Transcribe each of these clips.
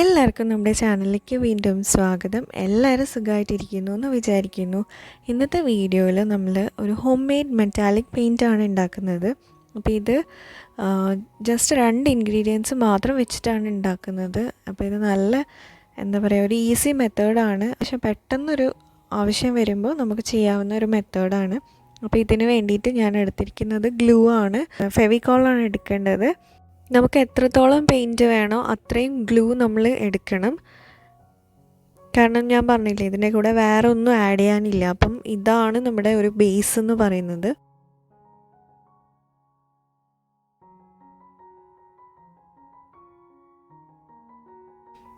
എല്ലാവർക്കും നമ്മുടെ ചാനലിലേക്ക് വീണ്ടും സ്വാഗതം. എല്ലാവരും സുഖമായിട്ടിരിക്കുന്നു എന്ന് വിചാരിക്കുന്നു. ഇന്നത്തെ വീഡിയോയിൽ നമ്മൾ ഒരു ഹോം മെയ്ഡ് മെറ്റാലിക് പെയിൻ്റ് ആണ് ഉണ്ടാക്കുന്നത്. അപ്പോൾ ഇത് ജസ്റ്റ് 2 ഇൻഗ്രീഡിയൻസ് മാത്രം വെച്ചിട്ടാണ് ഉണ്ടാക്കുന്നത്. അപ്പോൾ ഇത് നല്ല എന്താ പറയുക, ഒരു ഈസി മെത്തേഡാണ്. പക്ഷെ പെട്ടെന്നൊരു ആവശ്യം വരുമ്പോൾ നമുക്ക് ചെയ്യാവുന്ന ഒരു മെത്തേഡാണ്. അപ്പോൾ ഇതിന് വേണ്ടിയിട്ട് ഞാൻ എടുത്തിരിക്കുന്നത് ഗ്ലൂ ആണ്, ഫെവിക്കോളാണ് എടുക്കേണ്ടത്. നമുക്ക് എത്രത്തോളം പെയിൻറ്റ് വേണോ അത്രയും ഗ്ലൂ നമ്മൾ എടുക്കണം. കാരണം ഞാൻ പറഞ്ഞില്ലേ, ഇതിൻ്റെ കൂടെ വേറെ ഒന്നും ആഡ് ചെയ്യാനില്ല. അപ്പം ഇതാണ് നമ്മുടെ ഒരു ബേസ് എന്ന് പറയുന്നത്.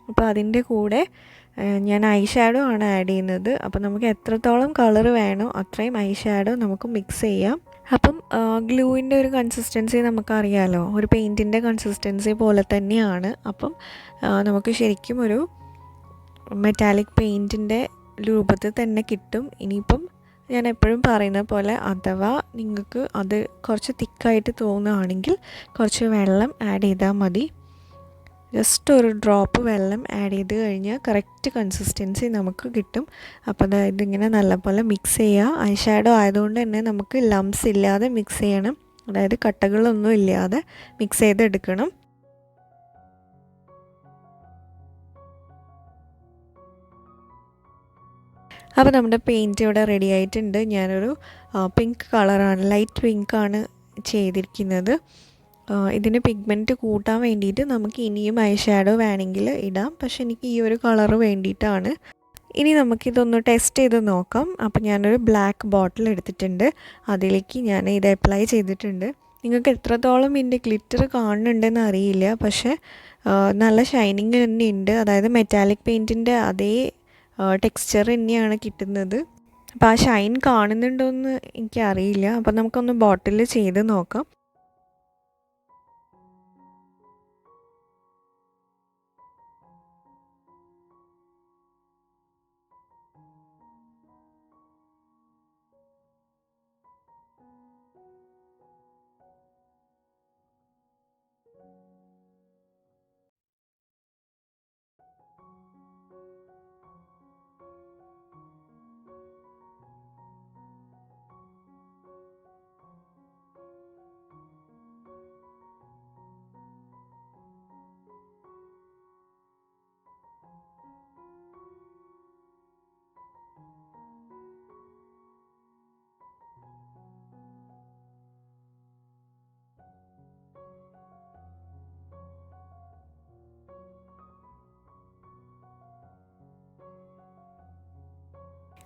അപ്പോൾ അതിൻ്റെ കൂടെ ഞാൻ ഐ ഷാഡോ ആണ് ആഡ് ചെയ്യുന്നത്. അപ്പോൾ നമുക്ക് എത്രത്തോളം കളർ വേണോ അത്രയും ഐ ഷാഡോ നമുക്ക് മിക്സ് ചെയ്യാം. അപ്പം ഗ്ലൂവിൻ്റെ ഒരു കൺസിസ്റ്റൻസി നമുക്കറിയാമല്ലോ, ഒരു പെയിൻറ്റിൻ്റെ കൺസിസ്റ്റൻസി പോലെ തന്നെയാണ്. അപ്പം നമുക്ക് ശരിക്കും ഒരു മെറ്റാലിക് പെയിൻറ്റിൻ്റെ രൂപത്തിൽ തന്നെ കിട്ടും. ഇനിയിപ്പം ഞാൻ എപ്പോഴും പറയുന്ന പോലെ, അഥവാ നിങ്ങൾക്ക് അത് കുറച്ച് തിക്കായിട്ട് തോന്നുകയാണെങ്കിൽ കുറച്ച് വെള്ളം ആഡ് ചെയ്താൽ മതി. ജസ്റ്റ് ഒരു ഡ്രോപ്പ് വെള്ളം ആഡ് ചെയ്ത് കഴിഞ്ഞാൽ കറക്റ്റ് കൺസിസ്റ്റൻസി നമുക്ക് കിട്ടും. അപ്പോൾ അതായത് ഇങ്ങനെ നല്ലപോലെ മിക്സ് ചെയ്യുക. ഐ ഷാഡോ ആയതുകൊണ്ട് തന്നെ നമുക്ക് ലംസ് ഇല്ലാതെ മിക്സ് ചെയ്യണം, അതായത് കട്ടകളൊന്നും ഇല്ലാതെ മിക്സ് ചെയ്തെടുക്കണം. അപ്പോൾ നമ്മുടെ പെയിൻറ്റ് ഇവിടെ റെഡി ആയിട്ടുണ്ട്. ഞാനൊരു പിങ്ക് കളറാണ്, ലൈറ്റ് പിങ്കാണ് ചെയ്തിരിക്കുന്നത്. ഇതിന് പിഗ്മെൻറ്റ് കൂട്ടാൻ വേണ്ടിയിട്ട് നമുക്ക് ഇനിയും ഐ ഷാഡോ വേണമെങ്കിൽ ഇടാം, പക്ഷെ എനിക്ക് ഈ ഒരു കളറ് വേണ്ടിയിട്ടാണ്. ഇനി നമുക്കിതൊന്ന് ടെസ്റ്റ് ചെയ്ത് നോക്കാം. അപ്പോൾ ഞാനൊരു ബ്ലാക്ക് ബോട്ടിൽ എടുത്തിട്ടുണ്ട്, അതിലേക്ക് ഞാൻ ഇത് അപ്ലൈ ചെയ്തിട്ടുണ്ട്. നിങ്ങൾക്ക് എത്രത്തോളം ഇതിൻ്റെ ഗ്ലിറ്റർ കാണുന്നുണ്ടെന്ന് അറിയില്ല, പക്ഷേ നല്ല ഷൈനിങ് തന്നെ ഉണ്ട്. അതായത് മെറ്റാലിക് പെയിൻറ്റിൻ്റെ അതേ ടെക്സ്ചർ തന്നെയാണ് കിട്ടുന്നത്. അപ്പോൾ ആ ഷൈൻ കാണുന്നുണ്ടോയെന്ന് എനിക്കറിയില്ല. അപ്പോൾ നമുക്കൊന്ന് ബോട്ടിൽ ചെയ്ത് നോക്കാം.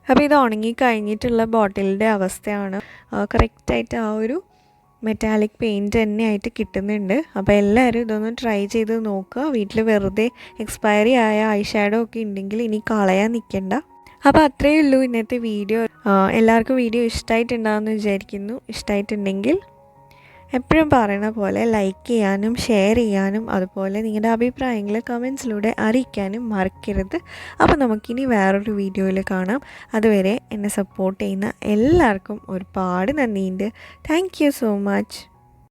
അപ്പോൾ ഇത് ഉണങ്ങി കഴിഞ്ഞിട്ടുള്ള ബോട്ടിലിൻ്റെ അവസ്ഥയാണ്. കറക്റ്റായിട്ട് ആ ഒരു മെറ്റാലിക് പെയിൻറ്റ് തന്നെ ആയിട്ട് കിട്ടുന്നുണ്ട്. അപ്പോൾ എല്ലാവരും ഇതൊന്ന് ട്രൈ ചെയ്ത് നോക്കുക. വീട്ടിൽ വെറുതെ എക്സ്പയറി ആയ ഐ ഷാഡോ ഒക്കെ ഉണ്ടെങ്കിൽ ഇനി കളയാൻ നിൽക്കണ്ട. അപ്പോൾ അത്രയേ ഉള്ളൂ ഇന്നത്തെ വീഡിയോ. എല്ലാവർക്കും വീഡിയോ ഇഷ്ടമായിട്ടുണ്ടാകുമെന്ന് വിചാരിക്കുന്നു. ഇഷ്ടമായിട്ടുണ്ടെങ്കിൽ എപ്പോഴും പറയുന്ന പോലെ ലൈക്ക് ചെയ്യാനും ഷെയർ ചെയ്യാനും അതുപോലെ നിങ്ങളുടെ അഭിപ്രായങ്ങൾ കമൻസിലൂടെ അറിയിക്കാനും മറക്കരുത്. അപ്പോൾ നമുക്കിനി വേറൊരു വീഡിയോയിൽ കാണാം. അതുവരെ എന്നെ സപ്പോർട്ട് ചെയ്യുന്ന എല്ലാവർക്കും ഒരുപാട് നന്ദിയുണ്ട്. Thank you so much.